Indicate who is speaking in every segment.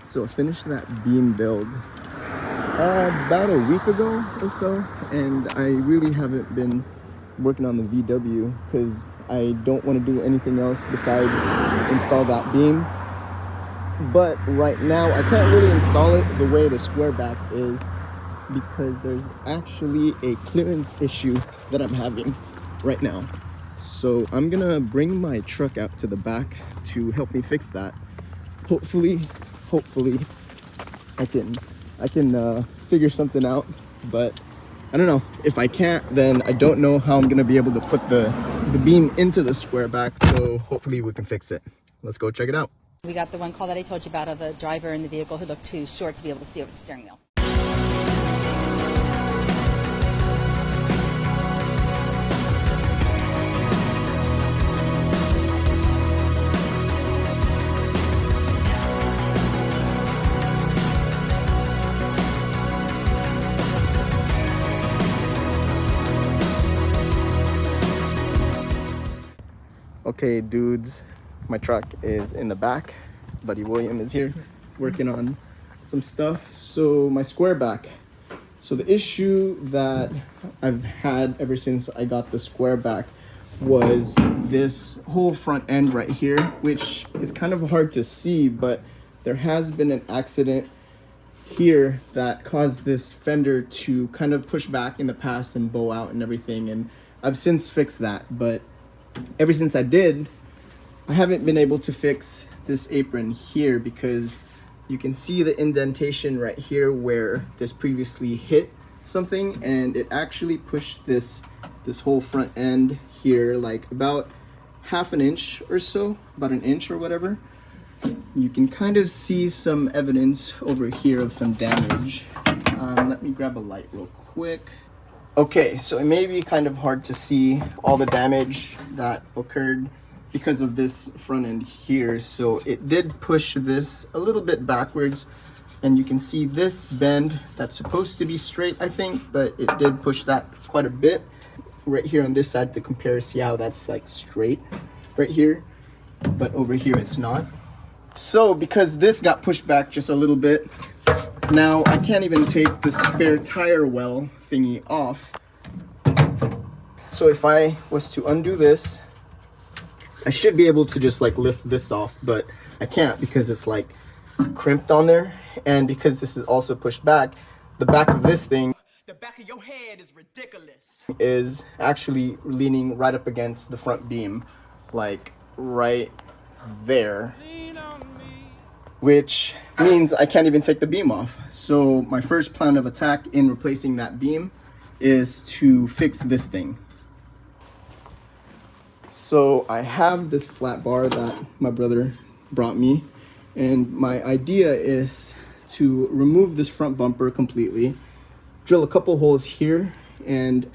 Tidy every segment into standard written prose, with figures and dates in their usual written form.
Speaker 1: So I finished that beam build about a week ago or so, and I really haven't been working on the VW because I don't want to do anything else besides install that beam. But right now I can't really install it the way the Squareback is because there's actually a clearance issue that I'm having right now. So I'm gonna bring my truck out to the back to help me fix that. Hopefully I can figure something out, but I don't know. If I can't, then I don't know how I'm gonna be able to put the beam into the Squareback, so hopefully we can fix it. Let's go check it out.
Speaker 2: We got the one call that I told you about of a driver in the vehicle who looked too short to be able to see over the steering wheel.
Speaker 1: Okay, dudes, my truck is in the back. Buddy William is here working on some stuff. So my Squareback. So the issue that I've had ever since I got the Squareback was this whole front end right here, which is kind of hard to see, but there has been an accident here that caused this fender to kind of push back in the past and bow out and everything, and I've since fixed that. But ever since I did, I haven't been able to fix this apron here because you can see the indentation right here where this previously hit something, and it actually pushed this whole front end here like about half an inch or so, about an inch or whatever. You can kind of see some evidence over here of some damage. Let me grab a light real quick. Okay, so it may be kind of hard to see all the damage that occurred because of this front end here. So it did push this a little bit backwards, and you can see this bend that's supposed to be straight, I think, but it did push that quite a bit. Right here on this side to compare, see how that's like straight right here, but over here it's not. So because this got pushed back just a little bit, now I can't even take the spare tire well thingy off. So if I was to undo this, I should be able to just like lift this off, but I can't because it's like crimped on there, and because this is also pushed back, the back of this thing, the back of your head is ridiculous, is actually leaning right up against the front beam, like right there, which means I can't even take the beam off. So my first plan of attack in replacing that beam is to fix this thing. So I have this flat bar that my brother brought me, and my idea is to remove this front bumper completely, drill a couple holes here, and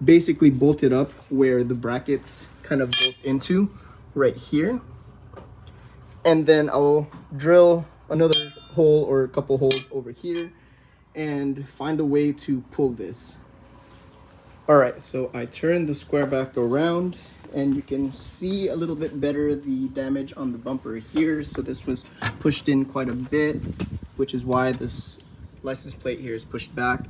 Speaker 1: basically bolt it up where the brackets kind of bolt into right here. And then I'll drill another hole or a couple holes over here and find a way to pull this. All right, so I turned the Squareback around, and you can see a little bit better the damage on the bumper here. So this was pushed in quite a bit, which is why this license plate here is pushed back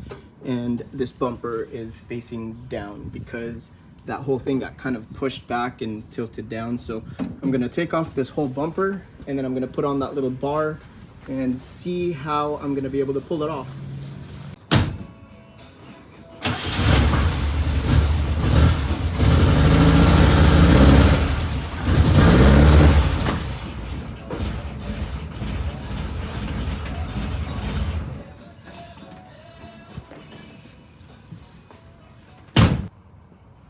Speaker 1: and this bumper is facing down, because that whole thing got kind of pushed back and tilted down. So I'm gonna take off this whole bumper, and then I'm gonna put on that little bar and see how I'm gonna be able to pull it off.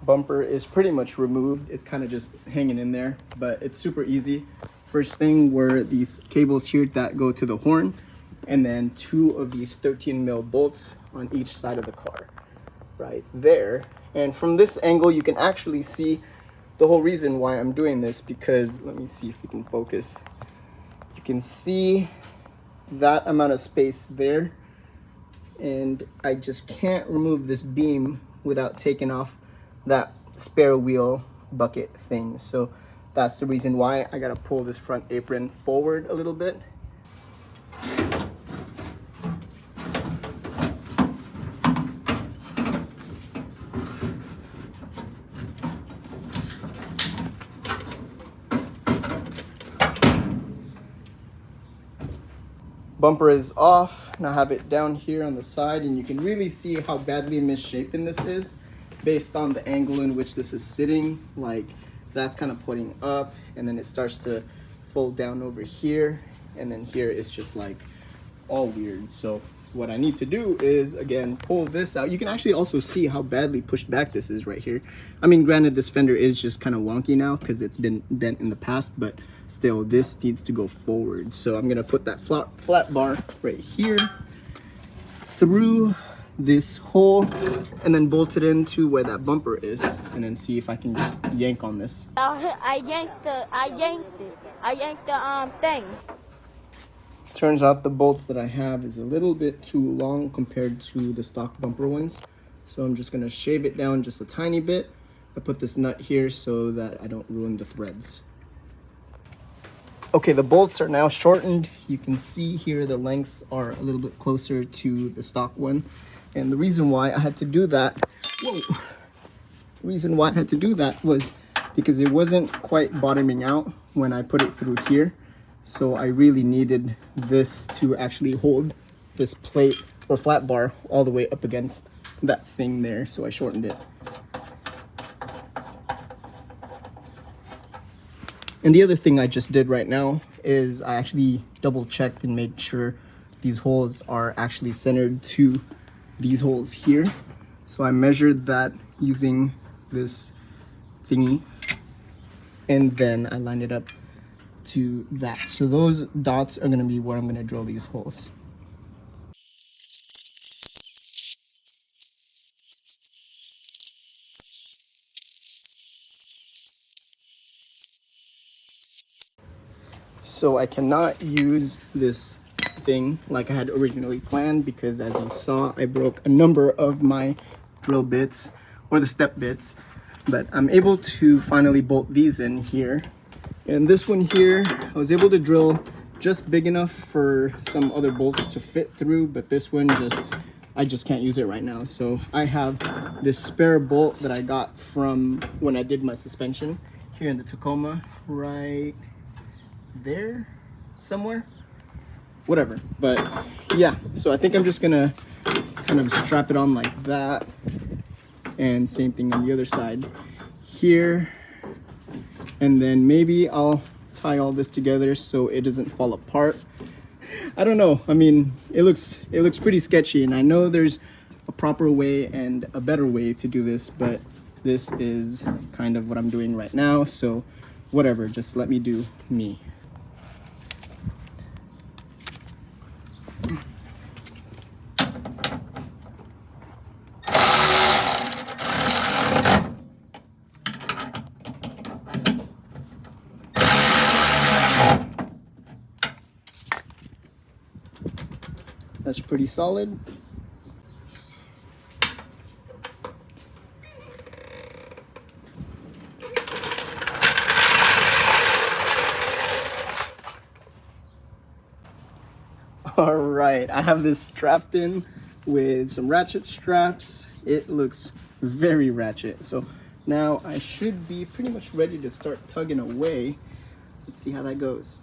Speaker 1: Bumper is pretty much removed. It's kind of just hanging in there, but it's super easy. First thing were these cables here that go to the horn, and then two of these 13mm bolts on each side of the car right there. And from this angle you can actually see the whole reason why I'm doing this, because let me see if we can focus. You can see that amount of space there, and I just can't remove this beam without taking off that spare wheel bucket thing. So that's the reason why I gotta pull this front apron forward a little bit. bumper is off. Now I have it down here on the side, and you can really see how badly misshapen this is based on the angle in which this is sitting. Like, that's kind of pointing up, and then it starts to fold down over here, and then here it's just like all weird. So what I need to do is, again, pull this out. You can actually also see how badly pushed back this is right here. I mean, granted, this fender is just kind of wonky now because it's been bent in the past, but still, this needs to go forward. So I'm gonna put that flat bar right here through this hole and then bolt it into where that bumper is, and then see if I can just yank on this.
Speaker 3: I yanked the thing.
Speaker 1: Turns out the bolts that I have is a little bit too long compared to the stock bumper ones. So I'm just gonna shave it down just a tiny bit. I put this nut here so that I don't ruin the threads. Okay, the bolts are now shortened. You can see here the lengths are a little bit closer to the stock one. And the reason why I had to do that, was because it wasn't quite bottoming out when I put it through here. So I really needed this to actually hold this plate or flat bar all the way up against that thing there. So I shortened it. And the other thing I just did right now is I actually double checked and made sure these holes are actually centered to these holes here. So I measured that using this thingy, and then I lined it up to that. So those dots are going to be where I'm going to drill these holes. So I cannot use this thing like I had originally planned because, as you saw, I broke a number of my drill bits or the step bits, but I'm able to finally bolt these in here. And this one here, I was able to drill just big enough for some other bolts to fit through, but this one I just can't use it right now. So I have this spare bolt that I got from when I did my suspension here in the Tacoma, right there somewhere, whatever. But yeah, so I think I'm just gonna kind of strap it on like that, and same thing on the other side here. And then maybe I'll tie all this together so it doesn't fall apart. I don't know. I mean, it looks pretty sketchy, and I know there's a proper way and a better way to do this, but this is kind of what I'm doing right now. So whatever, just let me do me. That's pretty solid. All right, I have this strapped in with some ratchet straps. It looks very ratchet. So now I should be pretty much ready to start tugging away. Let's see how that goes.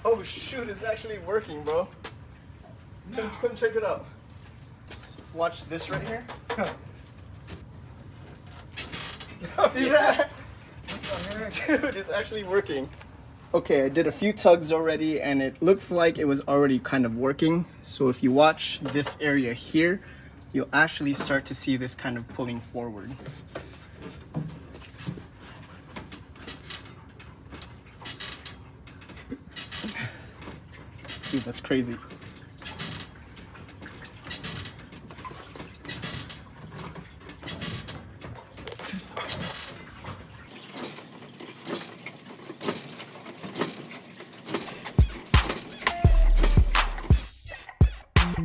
Speaker 1: Oh shoot, it's actually working, bro. Come check it out. Watch this right here. See that? Dude, it's actually working. Okay, I did a few tugs already, and it looks like it was already kind of working. So if you watch this area here, you'll actually start to see this kind of pulling forward. Dude, that's crazy.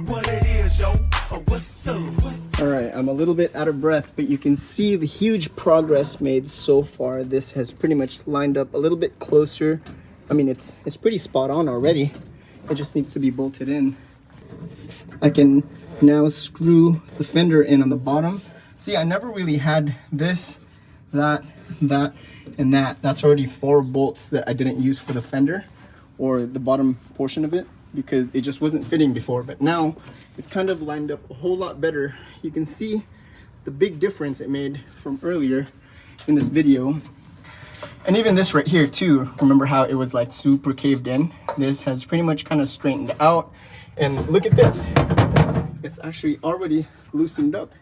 Speaker 4: What it is, yo? What's up?
Speaker 1: All right, I'm a little bit out of breath, but you can see the huge progress made so far. This has pretty much lined up a little bit closer. I mean, it's pretty spot on already. it just needs to be bolted in. I can now screw the fender in on the bottom. See, I never really had this, that, and that. That's already 4 bolts that I didn't use for the fender or the bottom portion of it because it just wasn't fitting before. But now it's kind of lined up a whole lot better. You can see the big difference it made from earlier in this video. And even this right here too, remember how it was like super caved in? This has pretty much kind of straightened out. And look at this, it's actually already loosened up.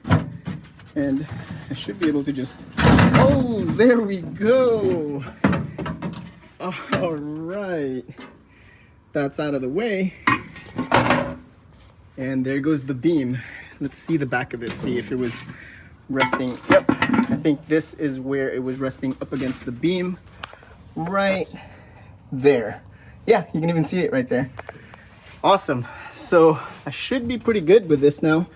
Speaker 1: And I should be able to just, oh, there we go. All right, that's out of the way. And there goes the beam. Let's see the back of this, see if it was resting. Yep, I think this is where it was resting up against the beam, right there. Yeah, you can even see it right there. Awesome. So I should be pretty good with this now.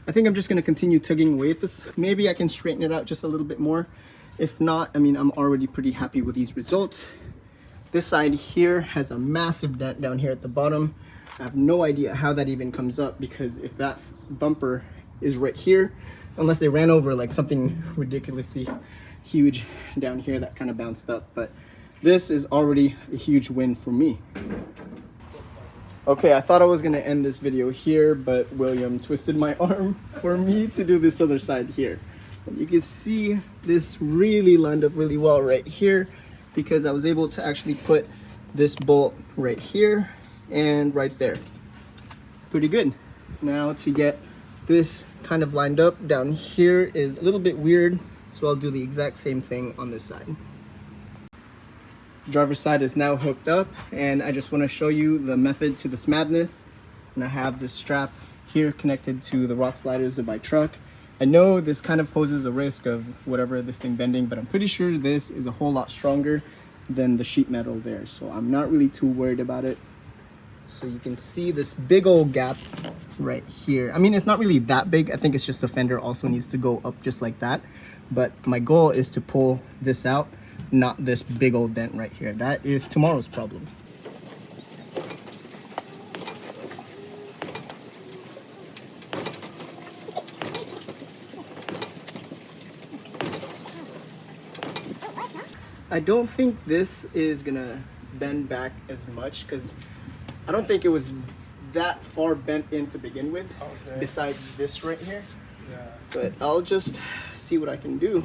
Speaker 1: I think I'm just going to continue tugging away at this. Maybe I can straighten it out just a little bit more. If not, I mean, I'm already pretty happy with these results. This side here has a massive dent down here at the bottom. I have no idea how that even comes up, because if that bumper is right here, unless they ran over like something ridiculously huge down here that kind of bounced up. But this is already a huge win for me. Okay, I thought I was gonna end this video here, but William twisted my arm for me to do this other side here. And you can see this really lined up really well right here, because I was able to actually put this bolt right here and right there. Pretty good. Now to get this kind of lined up down here is a little bit weird, so I'll do the exact same thing on this side. Driver's side is now hooked up, and I just want to show you the method to this madness. And I have this strap here connected to the rock sliders of my truck. I know this kind of poses a risk of whatever this thing bending, but I'm pretty sure this is a whole lot stronger than the sheet metal there, so I'm not really too worried about it. So you can see this big old gap right here. I mean, it's not really that big. I think it's just the fender also needs to go up just like that. But my goal is to pull this out, not this big old dent right here. That is tomorrow's problem. I don't think this is gonna bend back as much, because I don't think it was that far bent in to begin with, okay, besides this right here. Yeah. But I'll just see what I can do.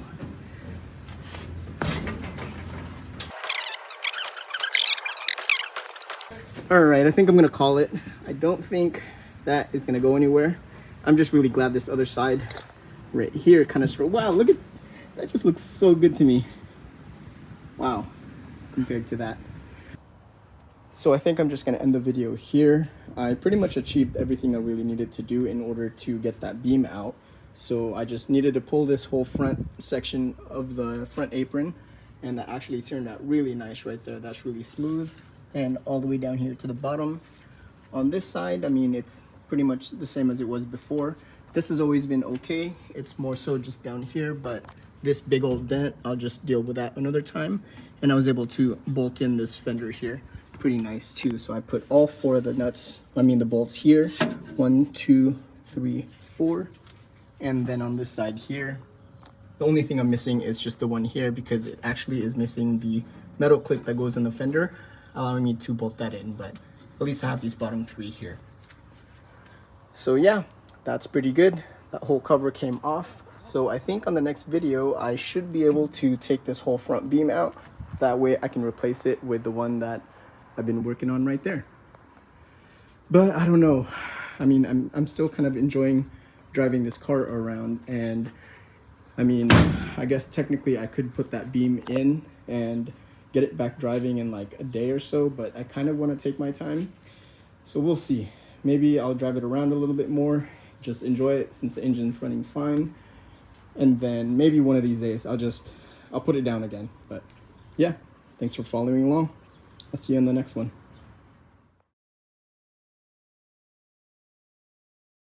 Speaker 1: All right, I think I'm gonna call it. I don't think that is gonna go anywhere. I'm just really glad this other side right here kind of straight. Wow, look at that, just looks so good to me. Wow, compared to that. So I think I'm just gonna end the video here. I pretty much achieved everything I really needed to do in order to get that beam out. So I just needed to pull this whole front section of the front apron, and that actually turned out really nice right there. That's really smooth. And all the way down here to the bottom. On this side, I mean, it's pretty much the same as it was before. This has always been okay. It's more so just down here, but this big old dent, I'll just deal with that another time. And I was able to bolt in this fender here pretty nice too. So I put all 4 of the nuts, I mean the bolts here, 1, 2, 3, 4. And then on this side here, the only thing I'm missing is just the one here, because it actually is missing the metal clip that goes in the fender, allowing me to bolt that in. But at least I have these bottom 3 here. So yeah, that's pretty good. That whole cover came off. So I think on the next video, I should be able to take this whole front beam out. That way I can replace it with the one that I've been working on right there. But I don't know. I mean, I'm still kind of enjoying driving this car around, and I mean, I guess technically I could put that beam in and get it back driving in like a day or so, but I kind of want to take my time. So we'll see. Maybe I'll drive it around a little bit more, just enjoy it since the engine's running fine. And then maybe one of these days I'll put it down again. But yeah, thanks for following along. I'll see you in the next one.